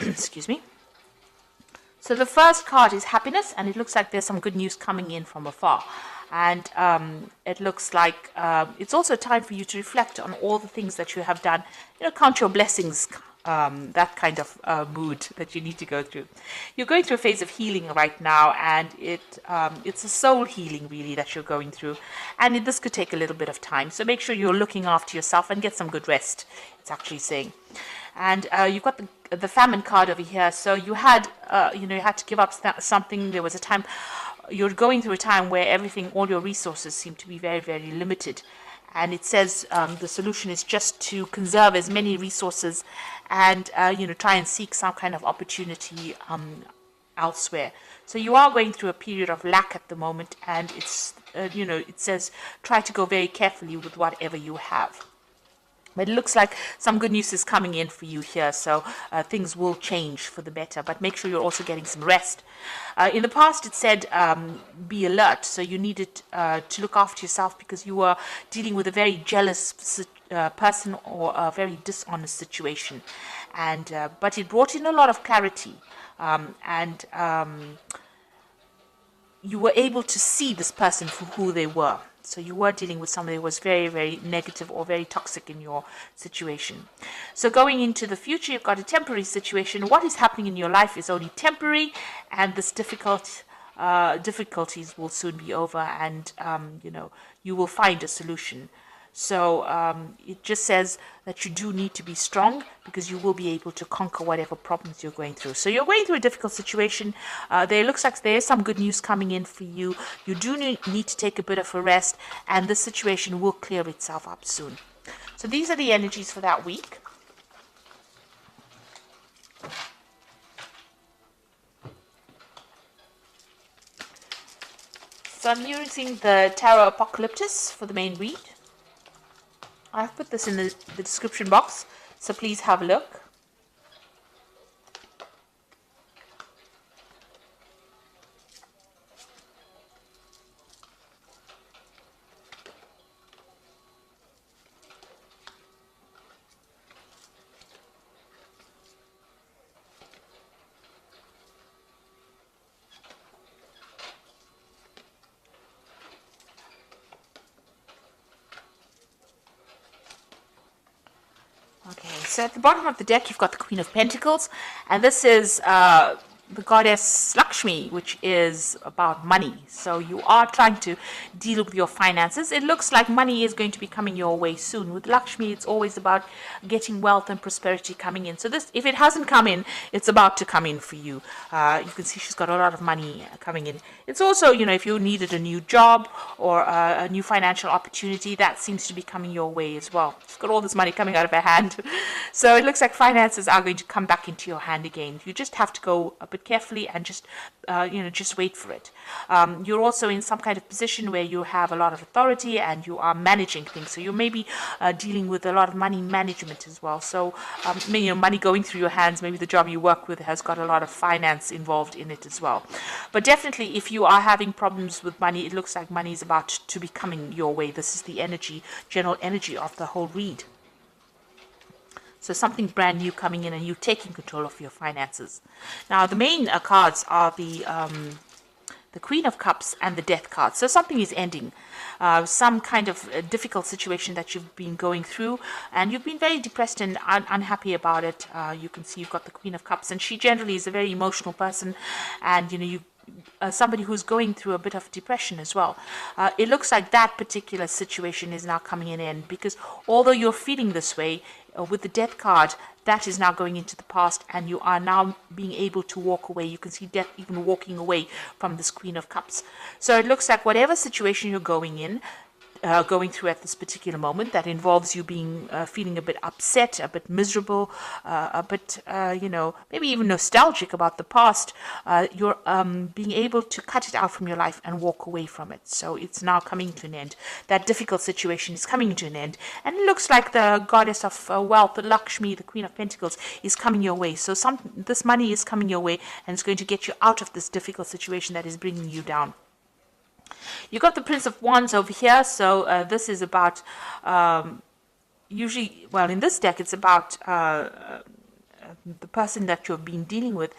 Excuse me. So the first card is happiness, and it looks like there's some good news coming in from afar. And it looks like it's also time for you to reflect on all the things that you have done. Count your blessings, that kind of mood that you need to go through. You're going through a phase of healing right now, and it's a soul healing really that you're going through. And this could take a little bit of time. So make sure you're looking after yourself and get some good rest, it's actually saying. And you've got the famine card over here. So you had, you had to give up something. There was a time, you're going through a time where all your resources seem to be very, very limited. And it says the solution is just to conserve as many resources and, try and seek some kind of opportunity elsewhere. So you are going through a period of lack at the moment. And it's, it says try to go very carefully with whatever you have. But it looks like some good news is coming in for you here, so things will change for the better. But make sure you're also getting some rest. In the past, it said be alert, so you needed to look after yourself because you were dealing with a very jealous person or a very dishonest situation. And but it brought in a lot of clarity, and you were able to see this person for who they were. So you were dealing with somebody who was very, very negative or very toxic in your situation. So going into the future, you've got a temporary situation. What is happening in your life is only temporary, and this difficulties will soon be over, and you will find a solution. So it just says that you do need to be strong because you will be able to conquer whatever problems you're going through. So you're going through a difficult situation. There looks like there is some good news coming in for you. You do need to take a bit of a rest, and this situation will clear itself up soon. So these are the energies for that week. So I'm using the Tarot Apocalyptus for the main read. I've put this in the description box, so please have a look. Okay, so at the bottom of the deck, you've got the Queen of Pentacles, and this is the goddess Lakshmi, which is about money. So you are trying to deal with your finances. It looks like money is going to be coming your way soon. With Lakshmi, it's always about getting wealth and prosperity coming in. So this, if it hasn't come in, it's about to come in for you. You can see she's got a lot of money coming in. It's also, if you needed a new job or a new financial opportunity, that seems to be coming your way as well. She's got all this money coming out of her hand. So it looks like finances are going to come back into your hand again. You just have to go a bit carefully and just wait for it. You're also in some kind of position where you have a lot of authority and you are managing things. So you may be dealing with a lot of money management as well. So money going through your hands. Maybe the job you work with has got a lot of finance involved in it as well. But definitely, if you are having problems with money, it looks like money is about to be coming your way. This is the energy, general energy of the whole read. So something brand new coming in and you taking control of your finances. Now the main cards are the Queen of Cups and the Death card. So something is ending. Some kind of difficult situation that you've been going through, and you've been very depressed and unhappy about it. You can see you've got the Queen of Cups, and she generally is a very emotional person, and somebody who's going through a bit of depression as well. It looks like that particular situation is now coming in end, because although you're feeling this way, with the Death card, that is now going into the past, and you are now being able to walk away. You can see Death even walking away from this Queen of Cups. So it looks like whatever situation you're going through at this particular moment, that involves you being feeling a bit upset, a bit miserable, a bit maybe even nostalgic about the past, you're being able to cut it out from your life and walk away from it. So it's now coming to an end. That difficult situation is coming to an end, and it looks like the goddess of wealth, Lakshmi, the Queen of Pentacles, is coming your way. So this money is coming your way, and it's going to get you out of this difficult situation that is bringing you down. You got the Prince of Wands over here, so this is about usually, well, in this deck, it's about the person that you've been dealing with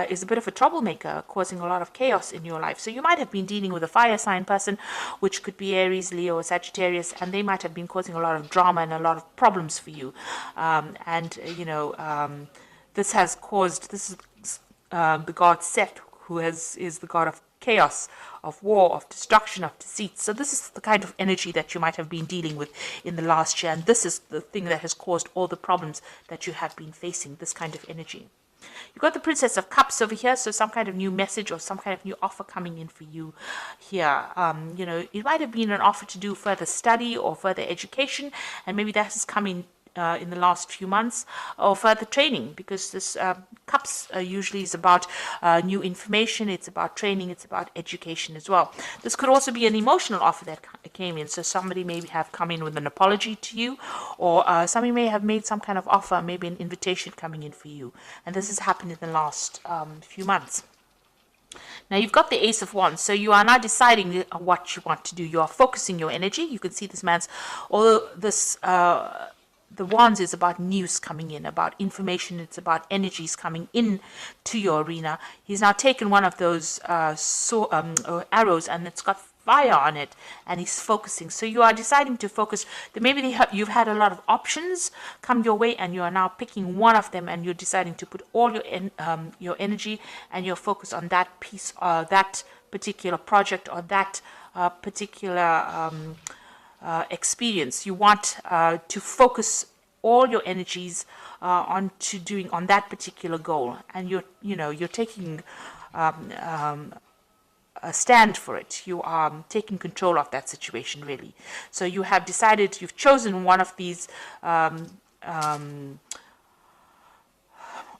is a bit of a troublemaker, causing a lot of chaos in your life. So you might have been dealing with a fire sign person, which could be Aries, Leo, or Sagittarius, and they might have been causing a lot of drama and a lot of problems for you. This has caused, this is the god Set, who is the god of chaos, of war, of destruction, of deceit. So this is the kind of energy that you might have been dealing with in the last year, and this is the thing that has caused all the problems that you have been facing, this kind of energy. You've got the Princess of Cups over here, so some kind of new message or some kind of new offer coming in for you here. It might have been an offer to do further study or further education, and maybe that has come in the last few months, or further training, because this cups usually is about new information, it's about training, it's about education as well. This could also be an emotional offer that came in, so somebody may have come in with an apology to you, or somebody may have made some kind of offer, maybe an invitation coming in for you, and this has happened in the last few months. Now you've got the Ace of Wands, so you are now deciding what you want to do. You are focusing your energy. You can see this man's, although this the Wands is about news coming in, about information, it's about energies coming in to your arena. He's now taken one of those arrows, and it's got fire on it, and he's focusing. So you are deciding to focus. Maybe you've had a lot of options come your way, and you are now picking one of them, and you're deciding to put all your energy and your focus on that piece, that particular project, or that particular experience. You want to focus all your energies on that particular goal, and you're taking a stand for it. You are taking control of that situation, really. So you have decided, you've chosen one of these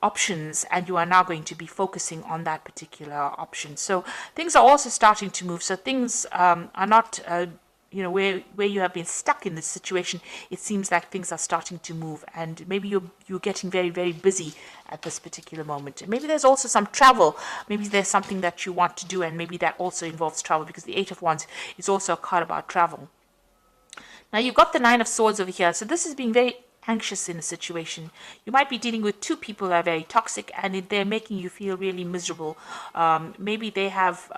options, and you are now going to be focusing on that particular option. So things are also starting to move. So things are not where you have been stuck in this situation. It seems like things are starting to move, and maybe you're getting very, very busy at this particular moment. And maybe there's also some travel. Maybe there's something that you want to do, and maybe that also involves travel, because the Eight of Wands is also a card about travel. Now you've got the Nine of Swords over here. So this is being very anxious in a situation. You might be dealing with two people that are very toxic, and they're making you feel really miserable. Maybe they have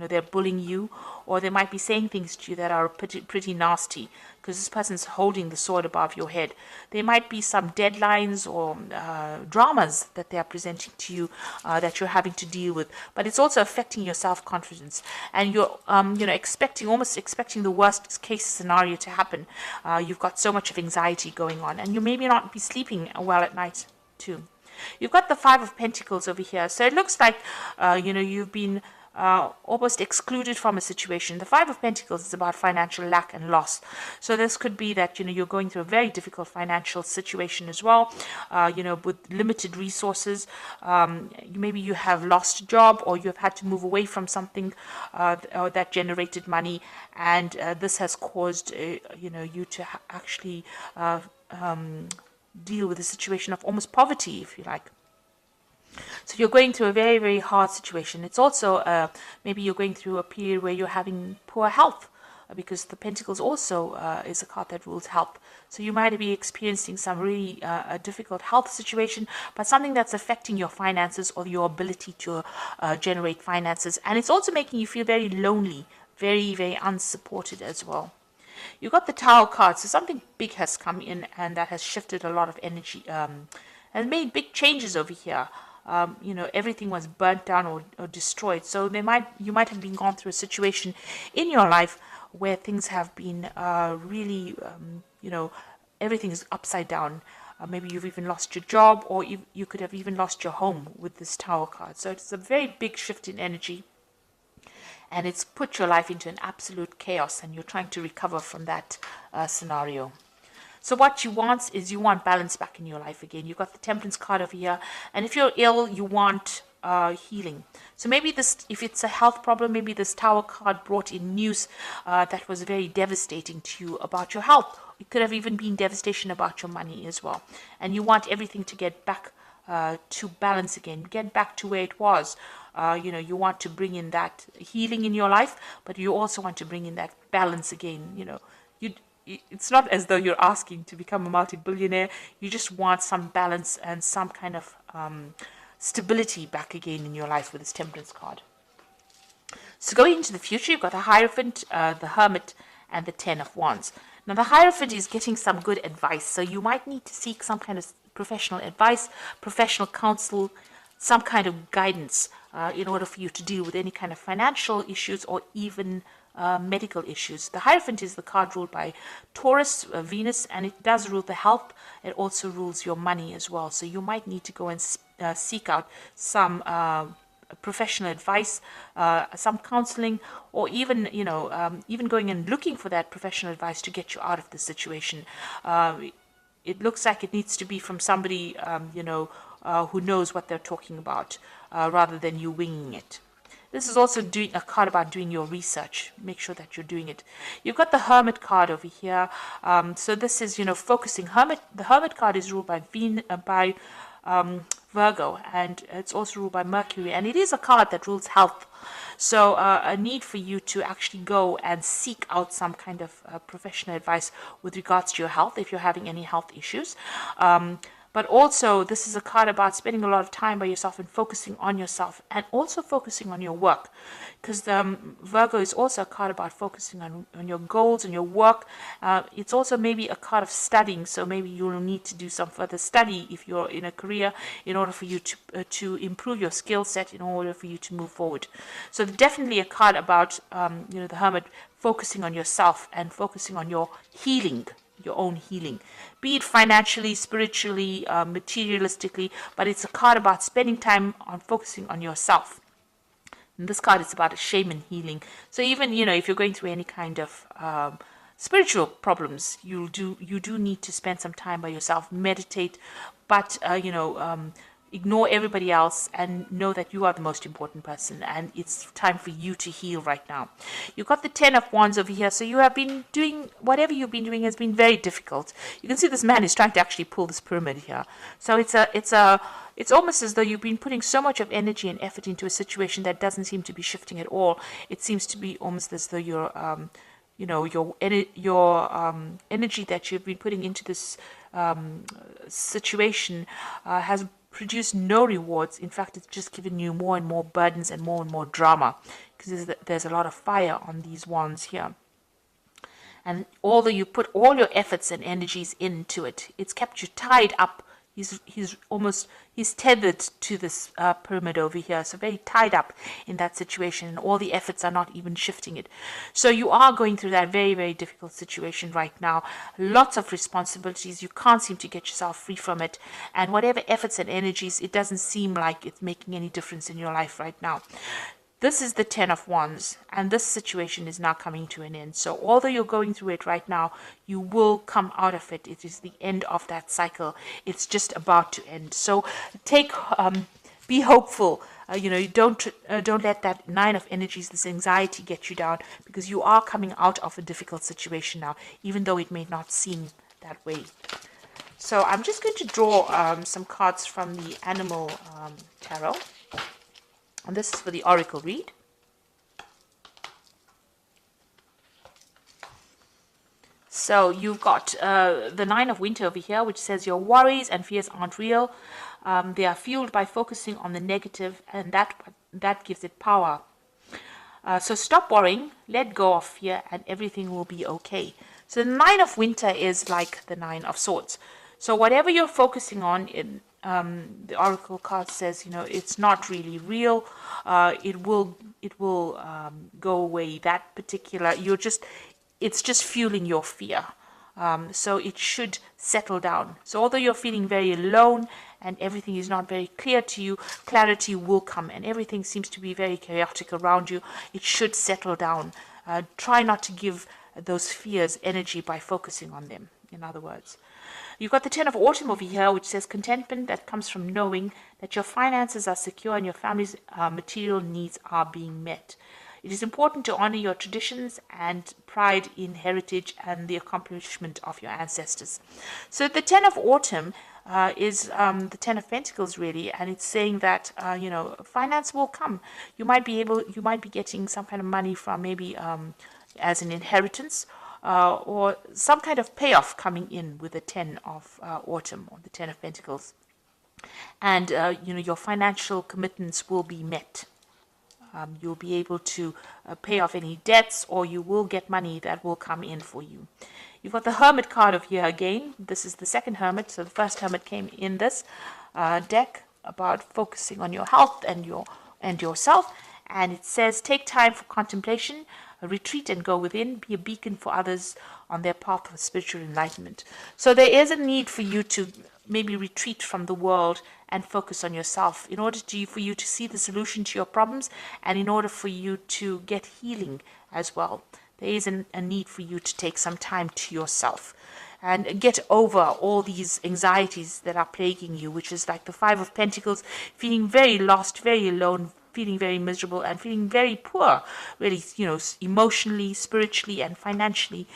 they're bullying you, or they might be saying things to you that are pretty nasty, because this person's holding the sword above your head. There might be some deadlines or dramas that they are presenting to you that you're having to deal with, but it's also affecting your self-confidence, and you're almost expecting the worst case scenario to happen. You've got so much of anxiety going on, and you maybe not be sleeping well at night too. You've got the Five of Pentacles over here, so it looks like you've been almost excluded from a situation. The Five of Pentacles is about financial lack and loss. So this could be that you're going through a very difficult financial situation as well, with limited resources. Maybe you have lost a job, or you have had to move away from something that generated money, and this has caused you to actually deal with a situation of almost poverty, if you like. So you're going through a very, very hard situation. It's also maybe you're going through a period where you're having poor health, because the Pentacles also is a card that rules health. So you might be experiencing some really difficult health situation, but something that's affecting your finances or your ability to generate finances. And it's also making you feel very lonely, very, very unsupported as well. You got the Tower card, so something big has come in, and that has shifted a lot of energy and made big changes over here. Everything was burnt down or destroyed. So you might have been gone through a situation in your life where things have been really, everything is upside down. Maybe you've even lost your job, or you could have even lost your home with this Tower card. So it's a very big shift in energy, and it's put your life into an absolute chaos, and you're trying to recover from that scenario. So what you want is balance back in your life again. You've got the Temperance card over here, and if you're ill, you want healing. So maybe if it's a health problem, maybe this Tower card brought in news that was very devastating to you about your health. It could have even been devastation about your money as well, and you want everything to get back to balance again, get back to where it was. You want to bring in that healing in your life, but you also want to bring in that balance again. it's not as though you're asking to become a multi-billionaire. You just want some balance and some kind of stability back again in your life with this Temperance card. So going into the future, you've got the Hierophant, the Hermit, and the Ten of Wands. Now the Hierophant is getting some good advice, so you might need to seek some kind of professional advice, professional counsel, some kind of guidance in order for you to deal with any kind of financial issues or even medical issues. The Hierophant is the card ruled by Taurus, Venus, and it does rule the health. It also rules your money as well. So you might need to go and seek out some professional advice, some counseling, or even even going and looking for that professional advice to get you out of the situation. It looks like it needs to be from somebody who knows what they're talking about, rather than you winging it. This is also doing a card about doing your research. Make sure that you're doing it. You've got the Hermit card over here. So this is, focusing. The Hermit card is ruled by Virgo, and it's also ruled by Mercury. And it is a card that rules health. So a need for you to actually go and seek out some kind of professional advice with regards to your health if you're having any health issues. But also, this is a card about spending a lot of time by yourself and focusing on yourself, and also focusing on your work. Because Virgo is also a card about focusing on your goals and your work. It's also maybe a card of studying, so maybe you'll need to do some further study if you're in a career in order for you to improve your skill set, in order for you to move forward. So definitely a card about the Hermit focusing on yourself and focusing on your healing, your own healing, be it financially, spiritually, materialistically, but it's a card about spending time on focusing on yourself. And this card is about a shaman healing. So even, if you're going through any kind of spiritual problems, you do need to spend some time by yourself, meditate, but ignore everybody else and know that you are the most important person, and it's time for you to heal right now. You've got the Ten of Wands over here, so you have been doing, whatever you've been doing has been very difficult. You can see this man is trying to actually pull this pyramid here. So it's almost as though you've been putting so much of energy and effort into a situation that doesn't seem to be shifting at all. It seems to be almost as though your energy that you've been putting into this situation has produced no rewards. In fact, it's just given you more and more burdens and more drama, because there's a lot of fire on these wands here. And although you put all your efforts and energies into it, it's kept you tied up. He's tethered to this pyramid over here, so very tied up in that situation, and all the efforts are not even shifting it. So you are going through that very, very difficult situation right now. Lots of responsibilities. You can't seem to get yourself free from it, and whatever efforts and energies, it doesn't seem like it's making any difference in your life right now. This is the Ten of Wands, and this situation is now coming to an end. So although you're going through it right now, you will come out of it. It is the end of that cycle. It's just about to end. So be hopeful. Don't let that Nine of Energies, this anxiety, get you down, because you are coming out of a difficult situation now, even though it may not seem that way. So I'm just going to draw some cards from the Animal Tarot. And this is for the Oracle read. So you've got the Nine of Winter over here, which says your worries and fears aren't real. They are fueled by focusing on the negative, and that gives it power. So stop worrying, let go of fear, and everything will be okay. So the Nine of Winter is like the Nine of Swords. So whatever you're focusing on in the Oracle card says, it's not really real. It will go away. That particular, it's just fueling your fear. So it should settle down. So although you're feeling very alone and everything is not very clear to you, clarity will come, and everything seems to be very chaotic around you. It should settle down. Try not to give those fears energy by focusing on them, in other words. You've got the Ten of Autumn over here, which says contentment that comes from knowing that your finances are secure and your family's material needs are being met. It is important to honor your traditions and pride in heritage and the accomplishment of your ancestors. So the Ten of Autumn is the Ten of Pentacles, really, and it's saying that finance will come. You might be getting some kind of money from maybe as an inheritance. or some kind of payoff coming in with the 10 of autumn, or the 10 of Pentacles. And, your financial commitments will be met. You'll be able to pay off any debts, or you will get money that will come in for you. You've got the Hermit card of here again. This is the second Hermit. So the first Hermit came in this deck about focusing on your health and yourself. And it says, take time for contemplation, retreat and go within, be a beacon for others on their path of spiritual enlightenment. So there is a need for you to maybe retreat from the world and focus on yourself in order for you to see the solution to your problems, and in order for you to get healing as well. There is a need for you to take some time to yourself and get over all these anxieties that are plaguing you, which is like the Five of Pentacles, feeling very lost, very alone, feeling very miserable, and feeling very poor, really, emotionally, spiritually, and financially.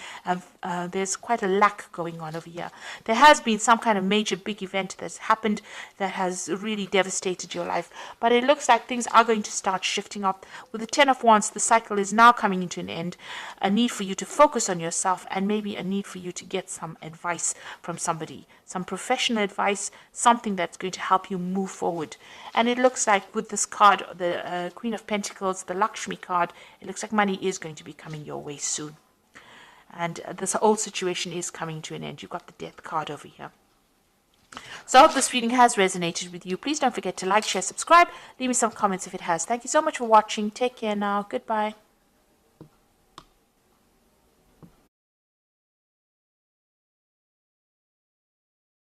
There's quite a lack going on over here. There has been some kind of major big event that's happened that has really devastated your life, but it looks like things are going to start shifting up. With the 10 of Wands, the cycle is now coming into an end. A need for you to focus on yourself, and maybe a need for you to get some advice from somebody, some professional advice, something that's going to help you move forward. And it looks like with this card, the Queen of Pentacles, the Lakshmi card, it looks like money is going to be coming your way soon. And this whole situation is coming to an end. You've got the Death card over here. So I hope this reading has resonated with you. Please don't forget to like, share, subscribe. Leave me some comments if it has. Thank you so much for watching. Take care now. Goodbye.